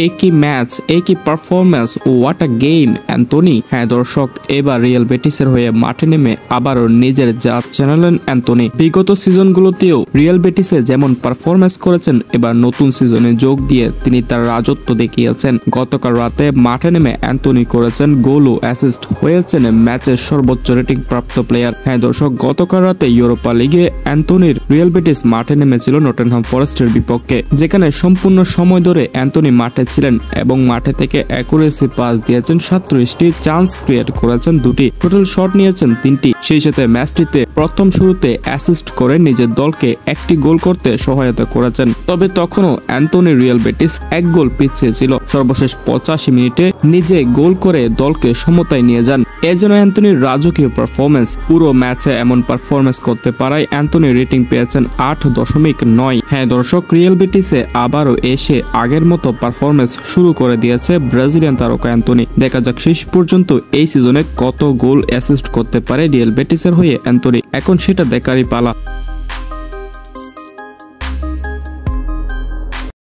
একই ম্যাচ, একই performance, what a game Anthony. হ্যাঁ দর্শক, এবার রিয়াল বেটিসের হয়ে মাঠে নেমে আবারও নিজের জাত জানালেন অ্যান্থনি। বিগত সিজনগুলোতেও রিয়াল বেটিসে যেমন পারফরমেন্স করেছেন, এবার নতুন সিজনে যোগ দিয়ে তিনি তার রাজত্ব দেখিয়েছেন। গতকাল রাতে মাঠে নেমে অ্যান্থনি করেছেন গোল ও অ্যাসিস্ট, হয়েছেন ম্যাচের সর্বোচ্চ রেটিং প্রাপ্ত প্লেয়ার। হ্যাঁ দর্শক, গতকাল রাতে ইউরোপা লিগে অ্যান্থনির রিয়াল বেটিস মাঠে নেমেছিল নটিংহাম ফরেস্টের বিপক্ষে, যেখানে সম্পূর্ণ সময় ধরে অ্যান্থনি মাঠে ছিলেন এবং মাঠে থেকে অ্যাকুরেসি পাস দিয়েছেন 37টি, চান্স ক্রিয়েট করেছেন 2টি, টোটাল শট নিয়েছেন 3টি। সেই সাথে ম্যাচটিতে প্রথম শুরুতে অ্যাসিস্ট করে নিজের দলকে একটি গোল করতে সহায়তা করেছেন। তবে তখনও অ্যান্থনি রিয়াল বেটিস 1 গোল পিছিয়ে ছিল। সর্বশেষ 85 মিনিটে নিজে গোল করে দলকে সমতায় নিয়ে যান। এজন্য অ্যান্থনির রাজকীয় পারফরমেন্স। পুরো ম্যাচে এমন পারফরমেন্স করতে পারায় অ্যান্থনি রেটিং পেয়েছেন 8.9। হ্যাঁ দর্শক, রিয়াল বেটিসে আবারও এসে আগের মতো পারফরমেন্স শুরু করে দিয়েছে ব্রাজিলিয়ান তারকা অ্যান্থনি। দেখা যাক শেষ পর্যন্ত এই সিজনে কত গোল অ্যাসিস্ট করতে পারে রিয়াল বেটিসের হয়ে অ্যান্থনি, এখন সেটা দেখারই পালা।